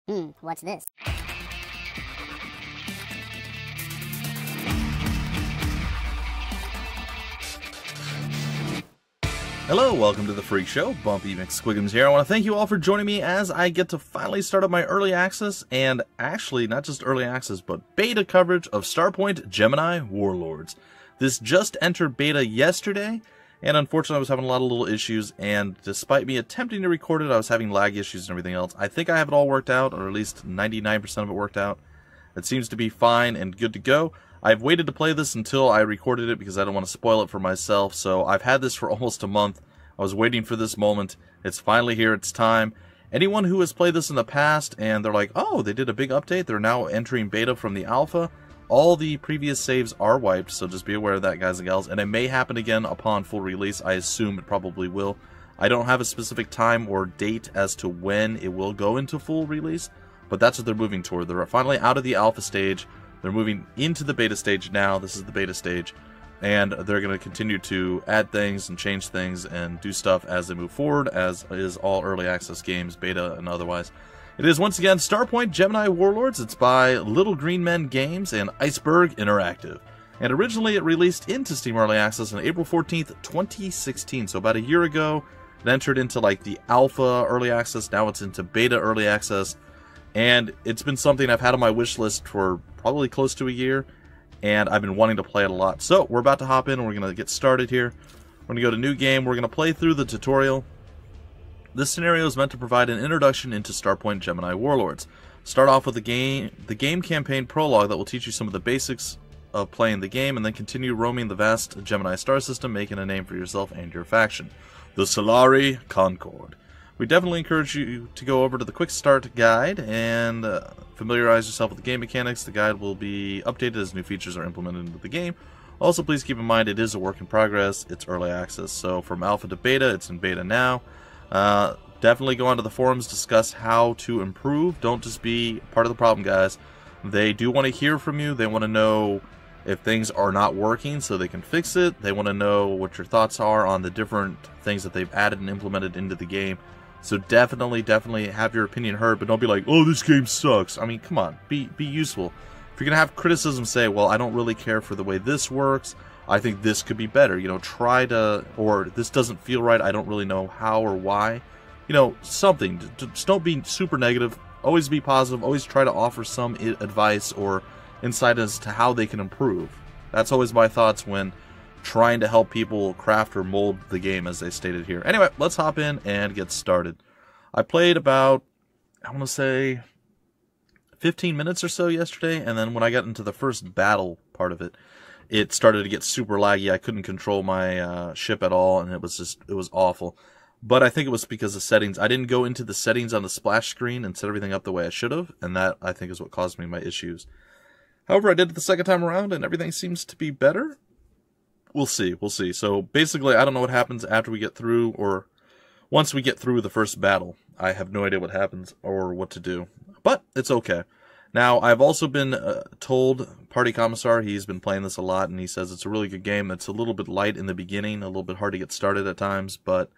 What's this? Hello, welcome to the Freak Show. Bumpy McSquigums here. I want to thank you all for joining me as I get to finally start up my early access, and actually not just early access, but beta coverage of Starpoint Gemini Warlords. This just entered beta yesterday, and unfortunately I was having a lot of little issues, and despite me attempting to record it, I was having lag issues and everything else. I think I have it all worked out, or at least 99% of it worked out. It seems to be fine and good to go. I've waited to play this until I recorded it because I don't want to spoil it for myself, so I've had this for almost a month. I was waiting for this moment. It's finally here. It's time. Anyone who has played this in the past and they're like, oh, they did a big update, they're now entering beta from the alpha, all the previous saves are wiped, so just be aware of that, guys and gals, and it may happen again upon full release. I assume it probably will. I don't have a specific time or date as to when it will go into full release, but that's what they're moving toward. They're finally out of the alpha stage. They're moving into the beta stage now. This is the beta stage. And they're going to continue to add things and change things and do stuff as they move forward, as is all early access games, beta and otherwise. It is, once again, Starpoint Gemini Warlords. It's by Little Green Men Games and Iceberg Interactive. And originally it released into Steam Early Access on April 14th, 2016. So about a year ago, it entered into like the alpha early access. Now it's into beta early access. And it's been something I've had on my wish list for probably close to a year, and I've been wanting to play it a lot. So we're about to hop in and we're going to get started here. We're going to go to new game. We're going to play through the tutorial. This scenario is meant to provide an introduction into Starpoint Gemini Warlords. Start off with the game campaign prologue that will teach you some of the basics of playing the game, and then continue roaming the vast Gemini star system, making a name for yourself and your faction. The Solari Concord. We definitely encourage you to go over to the Quick Start Guide and familiarize yourself with the game mechanics. The guide will be updated as new features are implemented into the game. Also, please keep in mind it is a work in progress. It's early access, so from alpha to beta, it's in beta now. Definitely go onto the forums, discuss how to improve. Don't just be part of the problem, guys. They do want to hear from you. They want to know if things are not working so they can fix it. They want to know what your thoughts are on the different things that they've added and implemented into the game. So definitely have your opinion heard, but don't be like, oh, this game sucks. I mean, come on, be useful. If you're going to have criticism, say, well, I don't really care for the way this works. I think this could be better. You know, try to, or this doesn't feel right. I don't really know how or why. You know, something. Just don't be super negative. Always be positive. Always try to offer some advice or insight as to how they can improve. That's always my thoughts when trying to help people craft or mold the game, as they stated here. Anyway, let's hop in and get started. I played about, I want to say, 15 minutes or so yesterday, and then when I got into the first battle part of it, it started to get super laggy. I couldn't control my ship at all, and it was awful. But I think it was because of settings. I didn't go into the settings on the splash screen and set everything up the way I should have, and that, I think, is what caused me my issues. However, I did it the second time around, and everything seems to be better. We'll see. So basically, I don't know what happens after we get through, or once we get through the first battle. I have no idea what happens or what to do, but it's okay. Now, I've also been told, Party Commissar, he's been playing this a lot, and he says it's a really good game. It's a little bit light in the beginning, a little bit hard to get started at times, but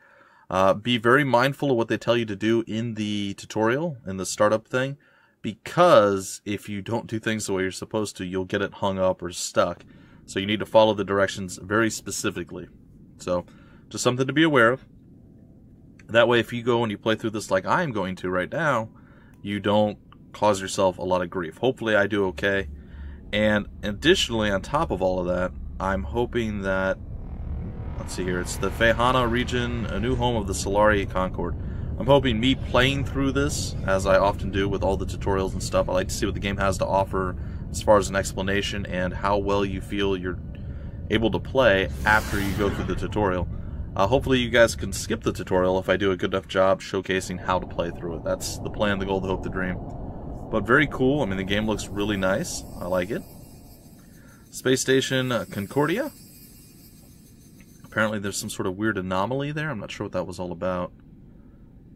be very mindful of what they tell you to do in the tutorial, in the startup thing, because if you don't do things the way you're supposed to, you'll get it hung up or stuck. So you need to follow the directions very specifically. So, just something to be aware of. That way, if you go and you play through this like I'm going to right now, you don't cause yourself a lot of grief. Hopefully I do okay. And additionally, on top of all of that, I'm hoping that, let's see here, it's the Fehana region, a new home of the Solari Concord. I'm hoping me playing through this, as I often do with all the tutorials and stuff, I like to see what the game has to offer as far as an explanation and how well you feel you're able to play after you go through the tutorial. Hopefully you guys can skip the tutorial if I do a good enough job showcasing how to play through it. That's the plan, the goal, the hope, the dream. But very cool. I mean, the game looks really nice. I like it. Space Station Concordia. Apparently there's some sort of weird anomaly there. I'm not sure what that was all about.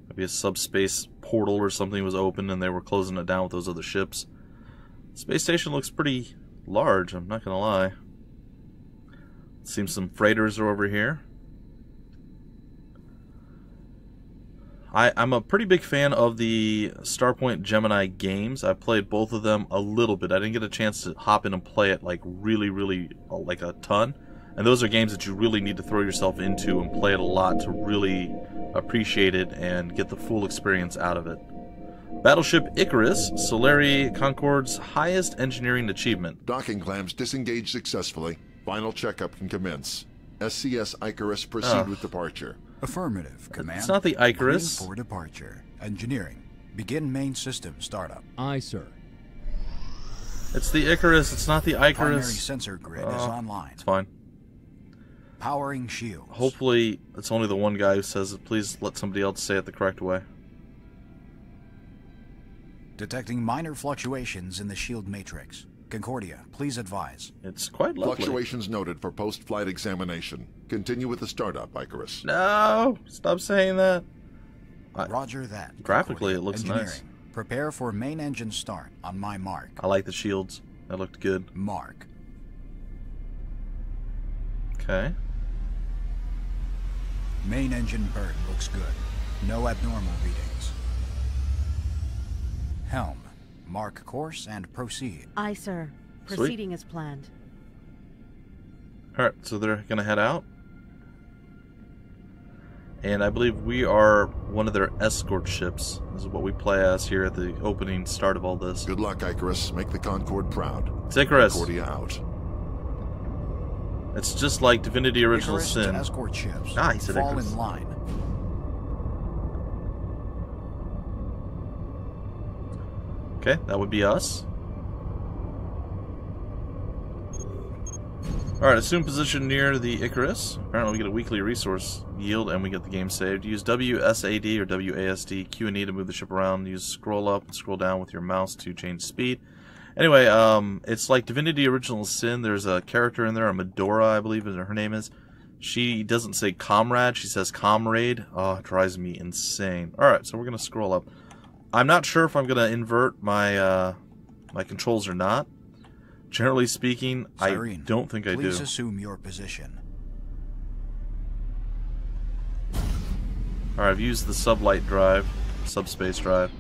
Maybe a subspace portal or something was open and they were closing it down with those other ships. Space Station looks pretty large, I'm not gonna lie. Seems some freighters are over here. I'm a pretty big fan of the Starpoint Gemini games. I played both of them a little bit. I didn't get a chance to hop in and play it like really like a ton. And those are games that you really need to throw yourself into and play it a lot to really appreciate it and get the full experience out of it. Battleship Icarus, Solari Concorde's highest engineering achievement. Docking clamps disengaged successfully. Final checkup can commence. SCS Icarus proceed with departure. Affirmative, Command. It's not the Icarus. Clear for departure. Engineering. Begin main system startup. Aye, sir. It's the Icarus. It's not the Icarus. Primary sensor grid is online. It's fine. Powering shields. Hopefully, it's only the one guy who says it. Please let somebody else say it the correct way. Detecting minor fluctuations in the shield matrix. Concordia, please advise. It's quite lovely. Fluctuations noted for post-flight examination. Continue with the startup, Icarus. No! Stop saying that. Roger that. Graphically, Concordia. it looks Engineering. nice. Prepare for main engine start on my mark. I like the shields. That looked good. Mark. Okay. Main engine burn looks good. No abnormal readings. Helm. Mark course and proceed. Aye, sir. Proceeding as planned. Alright, so they're gonna head out. And I believe we are one of their escort ships. This is what we play as here at the opening start of all this. Good luck, Icarus. Make the Concorde proud. It's Icarus. Concordia out. It's just like Divinity Original Icarus Sin. to escort ships. Ah, he said Fall Icarus. in line. Okay, that would be us. Alright, assume position near the Icarus. Apparently we get a weekly resource yield and we get the game saved. Use WSAD or WASD, Q and E to move the ship around. Use scroll up and scroll down with your mouse to change speed. Anyway, it's like Divinity Original Sin. There's a character in there, a Medora, I believe her name is. She doesn't say comrade, she says comrade. Oh, it drives me insane. Alright, so we're going to scroll up. I'm not sure if I'm going to invert my my controls or not. Generally speaking, Cyrene, I don't think I do. Please assume your position. Alright, I've used the sublight drive, subspace drive.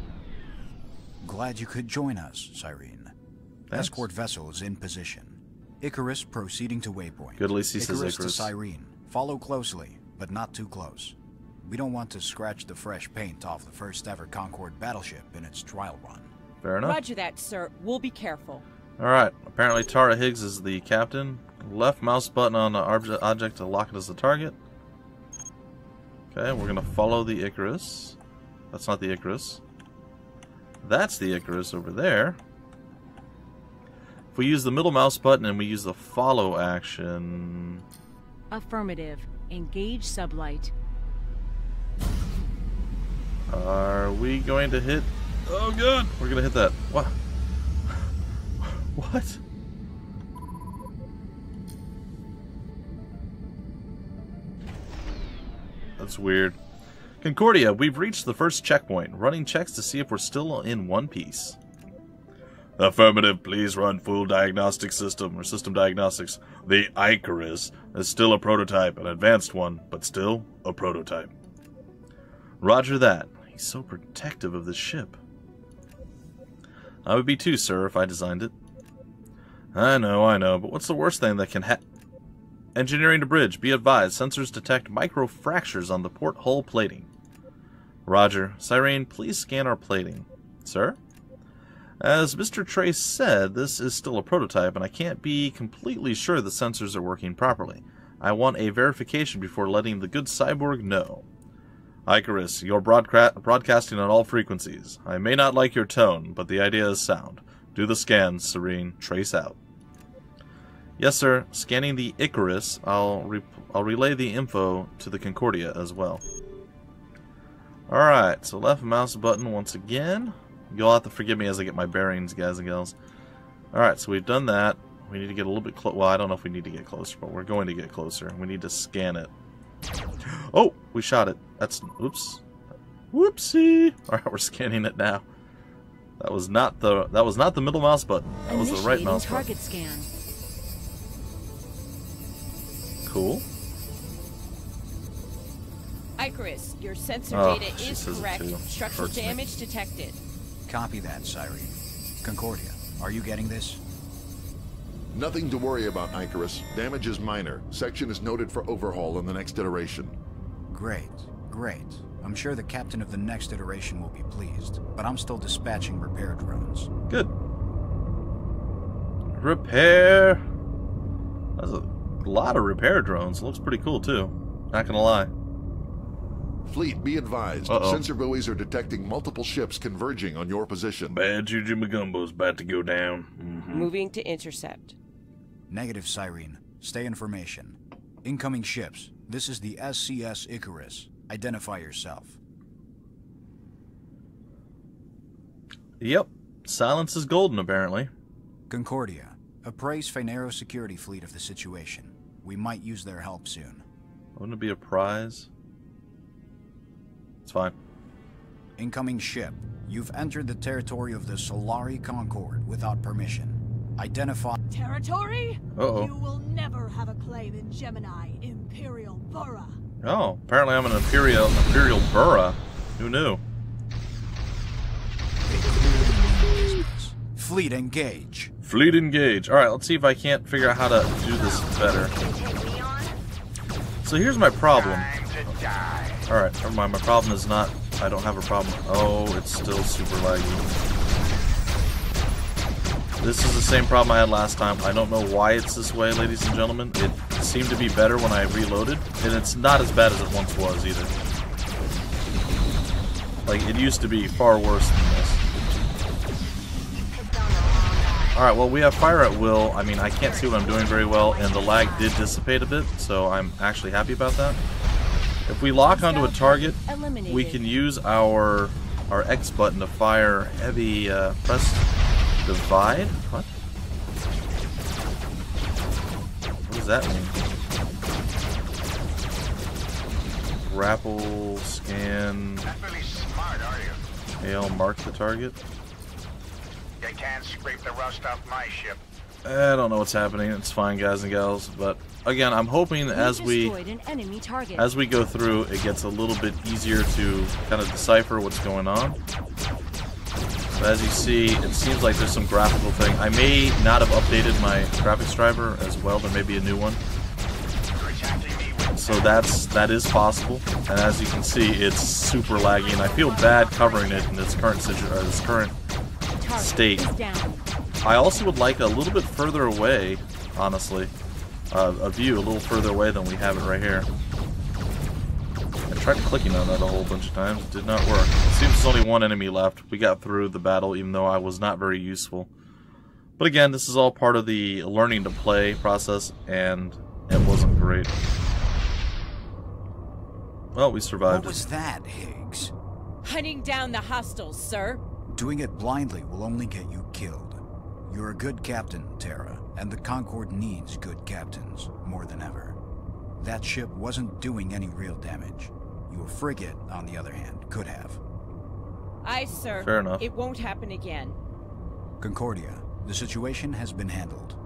Glad you could join us, Cyrene. Thanks. Escort vessel is in position. Icarus proceeding to waypoint. Good, at least he says Icarus Icarus. to Cyrene. Follow closely, but not too close. We don't want to scratch the fresh paint off the first ever Concorde battleship in its trial run. Fair enough. Roger that, sir. We'll be careful. Alright, apparently Tara Higgs is the captain. Left mouse button on the object to lock it as the target. Okay, we're going to follow the Icarus. That's not the Icarus. That's the Icarus over there. If we use the middle mouse button and we use the follow action... Affirmative. Engage sublight. Are we going to hit... Oh, good! We're going to hit that. What? What? That's weird. Concordia, we've reached the first checkpoint. Running checks to see if we're still in one piece. Affirmative, please run full diagnostic system, or system diagnostics. The Icarus is still a prototype, an advanced one, but still a prototype. Roger that. He's so protective of this ship. I would be too, sir, if I designed it. I know, but what's the worst thing that can Engineering to bridge, be advised, sensors detect micro-fractures on the port hull plating. Roger. Cyrene, please scan our plating. Sir? As Mr. Trace said, this is still a prototype, and I can't be completely sure the sensors are working properly. I want a verification before letting the good cyborg know. Icarus, you're broadcasting on all frequencies. I may not like your tone, but the idea is sound. Do the scans, Serene. Trace out. Yes, sir. Scanning the Icarus. I'll relay the info to the Concordia as well. Alright, so left mouse button once again. You'll have to forgive me as I get my bearings, guys and gals. Alright, so we've done that. We need to get a little bit close. Well, I don't know if we need to get closer, but we're going to get closer. We need to scan it. Oh, we shot it. That's... Oops. Whoopsie. Alright, we're scanning it now. That was not the middle mouse button. That was the right mouse button. Target scan. Cool. Icarus, Your sensor Oh, data she is says it correct. too. Structural Hurts me. damage detected. Copy that, Cyrene. Concordia, are you getting this? Nothing to worry about, Icarus. Damage is minor. Section is noted for overhaul in the next iteration. Great, great. I'm sure the captain of the next iteration will be pleased, but I'm still dispatching repair drones. Good. Repair. That's a lot of repair drones. Looks pretty cool too. Not gonna lie. Fleet, be advised. Uh-oh. Sensor buoys are detecting multiple ships converging on your position. Bad Juju Magumbo's about to go down. Moving to intercept. Negative, Cyrene. Stay in formation. Incoming ships. This is the SCS Icarus. Identify yourself. Yep. Silence is golden, apparently. Concordia, apprise Phanero's security fleet of the situation. We might use their help soon. Wouldn't it be a prize? It's fine. Incoming ship. You've entered the territory of the Solari Concord without permission. Identify... Territory? Uh-oh. You will never have a claim in Gemini Imperial Borough. Oh, apparently I'm an Imperial Burra. Who knew? Fleet engage. Fleet engage. Alright, let's see if I can't figure out how to do this better. So here's my problem. Alright, never mind. My problem is not... I don't have a problem. Oh, it's still super laggy. This is the same problem I had last time. I don't know why it's this way, ladies and gentlemen. It seemed to be better when I reloaded, and it's not as bad as it once was either. Like, it used to be far worse than this. Alright, well, we have fire at will. I mean, I can't see what I'm doing very well, and the lag did dissipate a bit, so I'm actually happy about that. If we lock onto a target, we can use our X button to fire heavy, press divide? What? What does that mean? Grapple, scan, Not really smart, are you? hail, mark the target. You can't scrape the rust off my ship. I don't know what's happening. It's fine, guys and gals. But again, I'm hoping as we go through, it gets a little bit easier to kind of decipher what's going on. But as you see, it seems like there's some graphical thing. I may not have updated my graphics driver as well. There may be a new one. So that is possible. And as you can see, it's super laggy, and I feel bad covering it in its current state. I also would like a little bit further away, honestly, a view a little further away than we have it right here. I tried clicking on that a whole bunch of times. It did not work. It seems there's only one enemy left. We got through the battle, even though I was not very useful. But again, this is all part of the learning to play process, and it wasn't great. Well, we survived. What was that, Higgs? Hunting down the hostiles, sir. Doing it blindly will only get you killed. You're a good captain, Terra, and the Concord needs good captains, more than ever. That ship wasn't doing any real damage. Your frigate, on the other hand, could have. Aye, sir. Fair enough. It won't happen again. Concordia, the situation has been handled.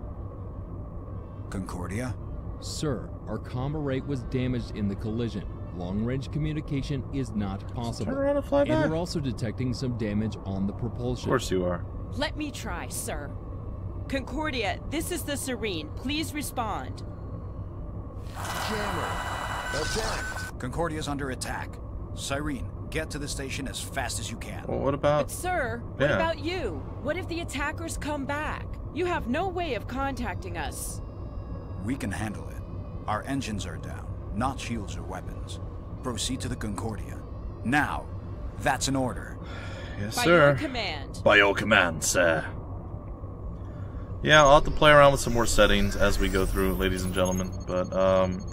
Concordia? Sir, our comm array was damaged in the collision. Long-range communication is not possible. Turn around and fly back. And we're also detecting some damage on the propulsion. Of course you are. Let me try, sir. Concordia, this is the Serene. Please respond. Jammer! Attacked! Concordia's under attack. Cyrene, get to the station as fast as you can. Well, what about... But sir, what Yeah. about you? What if the attackers come back? You have no way of contacting us. We can handle it. Our engines are down, not shields or weapons. Proceed to the Concordia. Now! That's an order. Yes, By sir. your command. By your command, sir. Yeah, I'll have to play around with some more settings as we go through, ladies and gentlemen. But,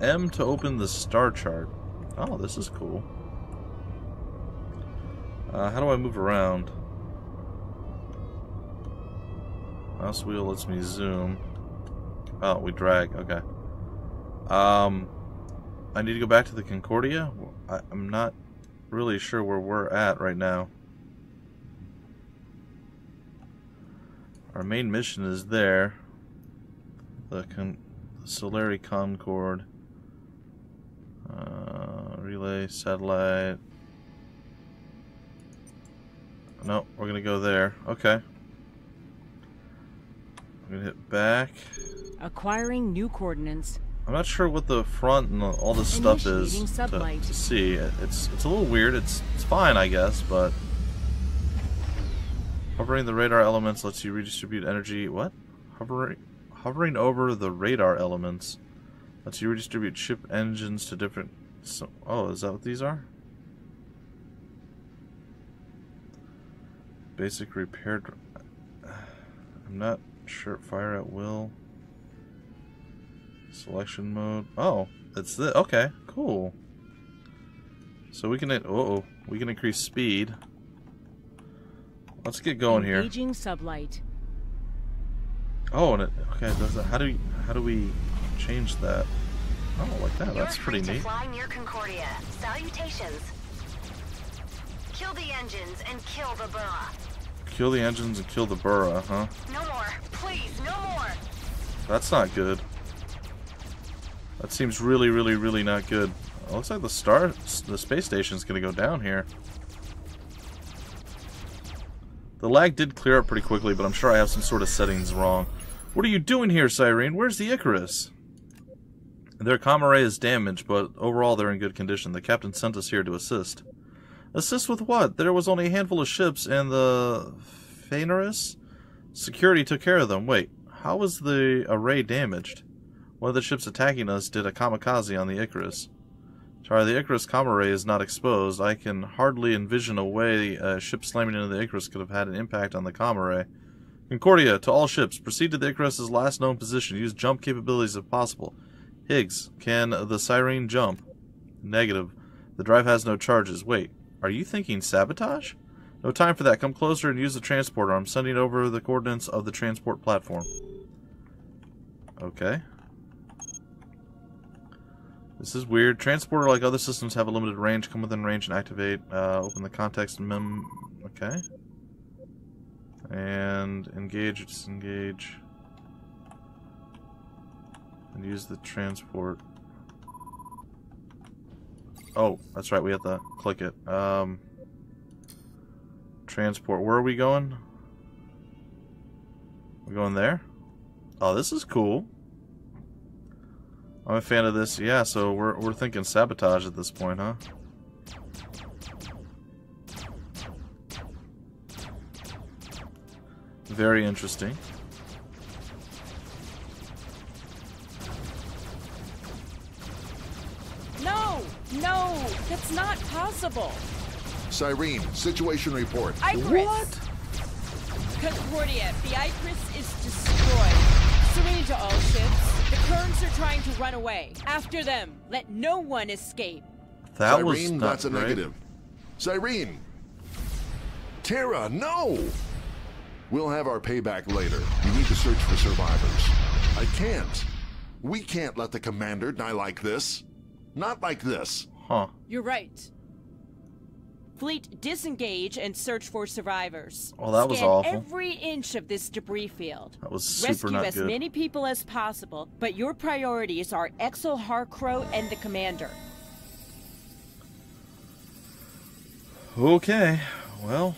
M to open the star chart. Oh, this is cool. How do I move around? Mouse wheel lets me zoom. Oh, we drag. Okay. I need to go back to the Concordia? I'm not really sure where we're at right now. Our main mission is there. The Solari Concord. Relay Display, satellite. No, we're gonna go there. Okay. I'm gonna hit back. Acquiring new coordinates. I'm not sure what the front and all this stuff is Initiating to see. It's a little weird. It's fine, I guess, but hovering the radar elements lets you redistribute energy. What? Hovering over the radar elements lets you redistribute ship engines to different. Oh, is that what these are? Basic repair. I'm not sure. Fire at will. Selection mode. Oh, it's the okay. Cool. So we can. We can increase speed. Let's get going here. Engaging sublight. Oh, and okay. Does that? How do we change that? Oh, like that. That's pretty neat. Fly near Concordia. Salutations. Kill the engines and kill the burra. Kill the engines and kill the burra, huh? No more. Please, no more. That's not good. That seems really, really, really not good. It looks like the space station's gonna go down here. The lag did clear up pretty quickly, but I'm sure I have some sort of settings wrong. What are you doing here, Cyrene? Where's the Icarus? Their comm array is damaged, but overall they're in good condition. The captain sent us here to assist. Assist with what? There was only a handful of ships, and the Epiphanies security took care of them. Wait, how was the array damaged? One of the ships attacking us did a kamikaze on the Icarus. Sorry, the Icarus comm array is not exposed. I can hardly envision a way a ship slamming into the Icarus could have had an impact on the comm array. Concordia, to all ships, proceed to the Icarus's last known position. Use jump capabilities if possible. Higgs, can the Cyrene jump? Negative. The drive has no charges. Wait, are you thinking sabotage? No time for that. Come closer and use the transporter. I'm sending over the coordinates of the transport platform. Okay. This is weird. Transporter, like other systems, have a limited range. Come within range and activate. Open the context mem. Okay. And engage, disengage. And use the transport. Oh, that's right. We have to click it. Transport. Where are we going? We're going there? Oh, this is cool. I'm a fan of this. Yeah, so we're thinking sabotage at this point, huh? Very interesting. No! No! That's not possible! Cyrene, situation report. Icarus! What? Concordia, the Icarus is destroyed. Serene to all ships. The Kerns are trying to run away. After them. Let no one escape. That Cyrene, was not that's a great. negative. Cyrene! Terra, no! We'll have our payback later. We need to search for survivors. I can't. We can't let the commander die like this. Not like this. Huh. You're right. Fleet, disengage and search for survivors. Oh, that was Scan awful. every inch of this debris field. That was super Rescue not as good. many people as possible, but your priorities are Exel Harcrow and the commander. Okay, well,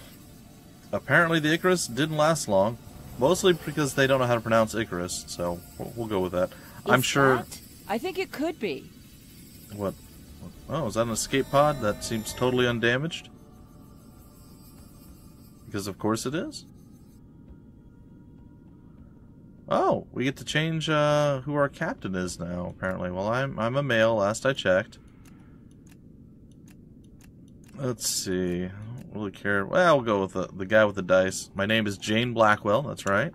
apparently the Icarus didn't last long. Mostly because they don't know how to pronounce Icarus, so we'll go with that. I'm Is sure... that? I think it could be. What? Oh, is that an escape pod? That seems totally undamaged. Because of course it is. Oh, we get to change who our captain is now, apparently. Well, I'm a male, last I checked. Let's see. I don't really care. Well, we'll go with the guy with the dice. My name is Jane Blackwell, that's right.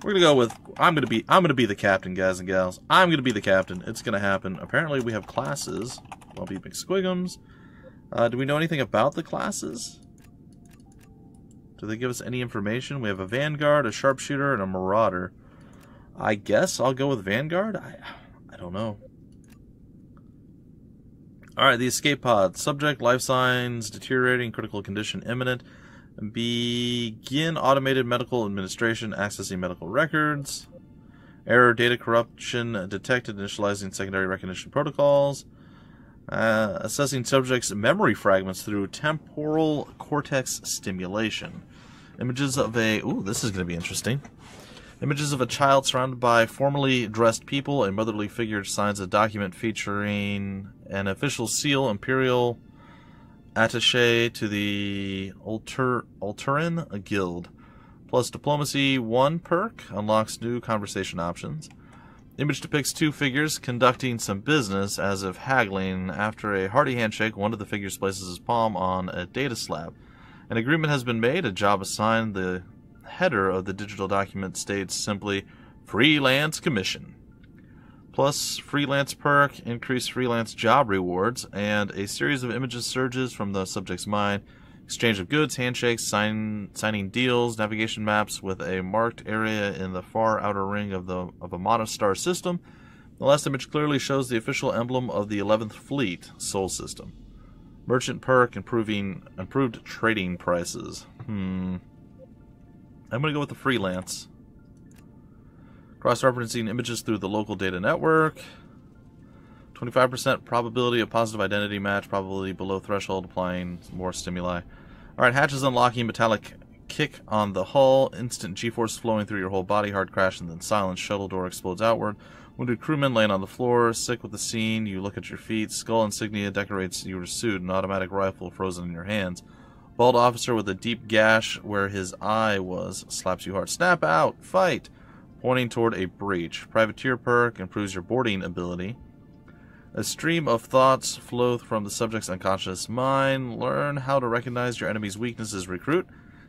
We're gonna go with I'm gonna be the captain, guys and gals. I'm gonna be the captain. It's gonna happen. Apparently we have classes. Bumpy McSquigums. Do we know anything about the classes? Do they give us any information? We have a Vanguard, a Sharpshooter, and a Marauder. I guess I'll go with Vanguard? I don't know. Alright, the escape pod. Subject, life signs, deteriorating, critical condition imminent. Begin automated medical administration, accessing medical records. Error, data corruption detected, initializing secondary recognition protocols. Assessing subjects' memory fragments through temporal cortex stimulation. Images of a... Ooh, this is going to be interesting. Images of a child surrounded by formally dressed people, a motherly figure signs a document featuring an official seal, Imperial attaché to the Ulturan Guild. Plus Diplomacy 1 perk unlocks new conversation options. Image depicts two figures conducting some business as if haggling. After a hearty handshake, one of the figures places his palm on a data slab. An agreement has been made, a job assigned. The header of the digital document states simply, Freelance Commission. Plus freelance perk, increased freelance job rewards, and a series of images surges from the subject's mind. Exchange of goods, handshakes, signing deals, navigation maps with a marked area in the far outer ring of a monostar system. The last image clearly shows the official emblem of the 11th Fleet Sol system. Merchant perk, improved trading prices. I'm going to go with the freelance. Cross-referencing images through the local data network. 25% probability of positive identity match, probability below threshold, applying more stimuli. Alright, hatches unlocking, metallic kick on the hull, instant G-force flowing through your whole body, hard crash, and then silence. Shuttle door explodes outward. Wounded crewman laying on the floor, sick with the scene. You look at your feet. Skull insignia decorates your suit, an automatic rifle frozen in your hands. Bald officer with a deep gash where his eye was, slaps you hard. Snap out! Fight! Pointing toward a breach. Privateer perk, improves your boarding ability. A stream of thoughts flow from the subject's unconscious mind. Learn how to recognize your enemy's weaknesses. Recruit.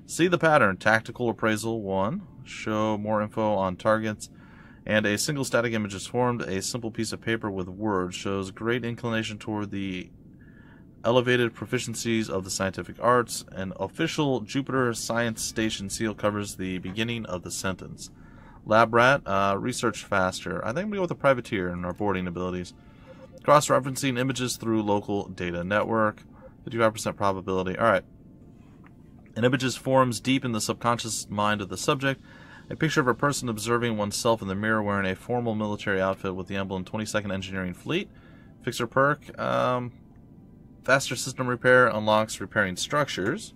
See the pattern. Tactical appraisal 1. Show more info on targets. And a single static image is formed. A simple piece of paper with words shows great inclination toward the elevated proficiencies of the scientific arts. An official Jupiter Science Station seal covers the beginning of the sentence. Lab rat. Research faster. I think I'm going to go with the privateer and our boarding abilities. Cross-referencing images through local data network. 55% probability. Alright. An image forms deep in the subconscious mind of the subject. A picture of a person observing oneself in the mirror wearing a formal military outfit with the emblem 22nd Engineering Fleet. Fixer perk. Faster system repair unlocks repairing structures.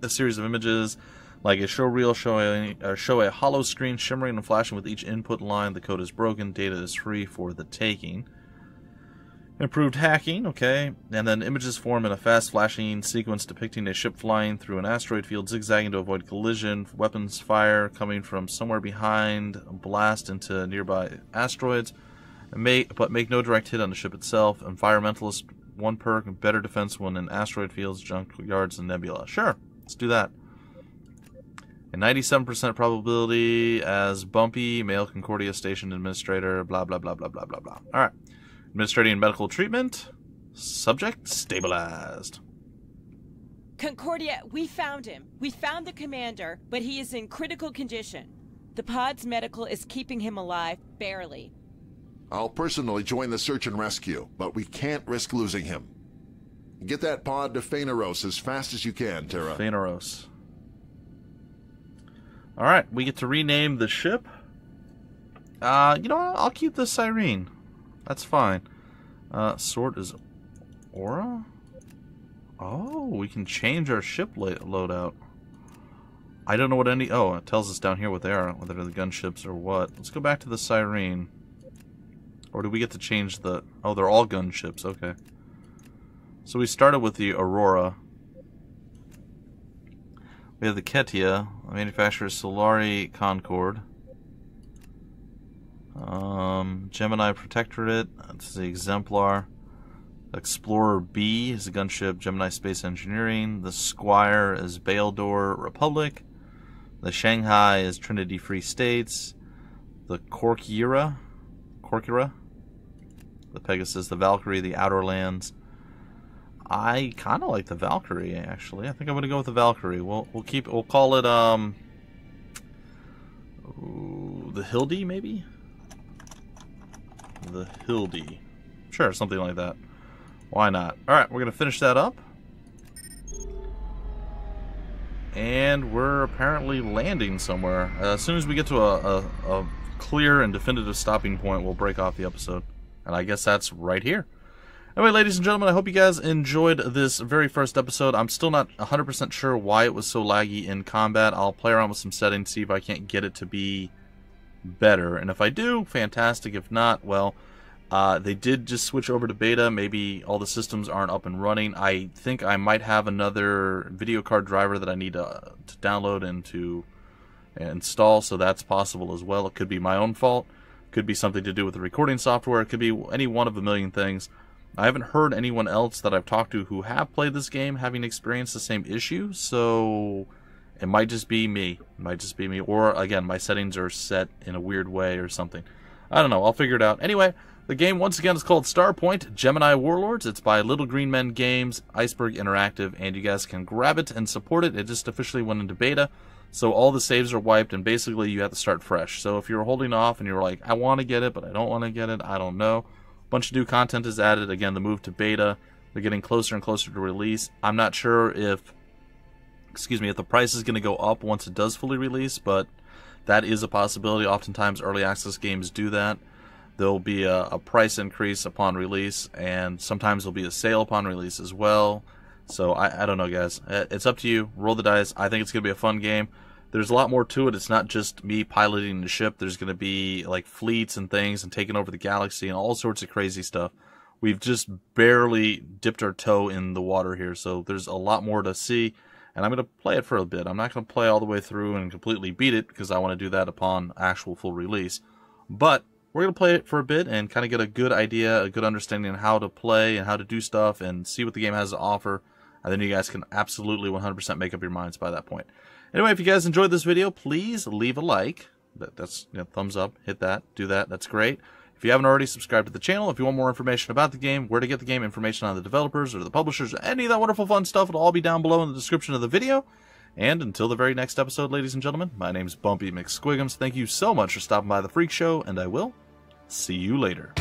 A series of images like a show reel show a hollow screen shimmering and flashing with each input line. The code is broken. Data is free for the taking. Improved hacking, okay. And then images form in a fast flashing sequence depicting a ship flying through an asteroid field, zigzagging to avoid collision. Weapons fire coming from somewhere behind, blast into nearby asteroids. But make no direct hit on the ship itself. Environmentalist 1 perk, better defense when in asteroid fields, junkyards, and nebula. Sure, let's do that. A 97% probability as Bumpy, male Concordia station administrator, blah, blah, blah, blah, blah, blah, blah. Alright. Administrating medical treatment. Subject stabilized. Concordia, we found him. We found the commander, but he is in critical condition. The pod's medical is keeping him alive, barely. I'll personally join the search and rescue, but we can't risk losing him. Get that pod to Phaneros as fast as you can, Terra. Phaneros. Alright, we get to rename the ship. You know what? I'll keep the Cyrene. That's fine. Sort is Aura? Oh, we can change our ship loadout. I don't know what any... Oh, it tells us down here what they are. Whether they're the gunships or what. Let's go back to the Cyrene. Or do we get to change the... Oh, they're all gunships. Okay. So we started with the Aurora. We have the Ketia. Manufacturer Solari Concord. Gemini Protectorate, that's the Exemplar. Explorer B is a gunship, Gemini Space Engineering. The Squire is Baildor Republic. The Shanghai is Trinity Free States. The Corkira, the Pegasus, the Valkyrie, the Outer Lands. I kind of like the Valkyrie, actually. I think I'm going to go with the Valkyrie. We'll call it the Hildy, maybe. The Hildy. Sure, something like that. Why not? Alright, we're going to finish that up. And we're apparently landing somewhere. As soon as we get to a clear and definitive stopping point, we'll break off the episode. And I guess that's right here. Anyway, ladies and gentlemen, I hope you guys enjoyed this very first episode. I'm still not 100% sure why it was so laggy in combat. I'll play around with some settings, see if I can't get it to be better. And if I do, fantastic. If not, well, they did just switch over to beta. Maybe all the systems aren't up and running. I think I might have another video card driver that I need to download and to install, so that's possible as well. It could be my own fault. Could be something to do with the recording software. It could be any one of a million things. I haven't heard anyone else that I've talked to who have played this game having experienced the same issue, so it might just be me. It might just be me. Or, again, my settings are set in a weird way or something. I don't know. I'll figure it out. Anyway, the game, once again, is called Starpoint Gemini Warlords. It's by Little Green Men Games, Iceberg Interactive, and you guys can grab it and support it. It just officially went into beta, so all the saves are wiped, and basically you have to start fresh. So if you're holding off and you're like, I want to get it, but I don't want to get it, I don't know. Bunch of new content is added. Again, the move to beta. They're getting closer and closer to release. I'm not sure if the price is going to go up once it does fully release, but that is a possibility. Oftentimes early access games do that. There'll be a price increase upon release, and sometimes there'll be a sale upon release as well. So I don't know, guys. It's up to you. Roll the dice. I think it's going to be a fun game. There's a lot more to it. It's not just me piloting the ship. There's going to be like fleets and things and taking over the galaxy and all sorts of crazy stuff. We've just barely dipped our toe in the water here, so there's a lot more to see. And I'm going to play it for a bit. I'm not going to play all the way through and completely beat it because I want to do that upon actual full release. But we're going to play it for a bit and kind of get a good idea, a good understanding on how to play and how to do stuff and see what the game has to offer. And then you guys can absolutely 100% make up your minds by that point. Anyway, if you guys enjoyed this video, please leave a like. That's thumbs up, hit that, do that, that's great. If you haven't already, subscribe to the channel. If you want more information about the game, where to get the game, information on the developers or the publishers, any of that wonderful fun stuff, it'll all be down below in the description of the video. And until the very next episode, ladies and gentlemen, my name's Bumpy McSquigums. Thank you so much for stopping by the Freak Show, and I will see you later.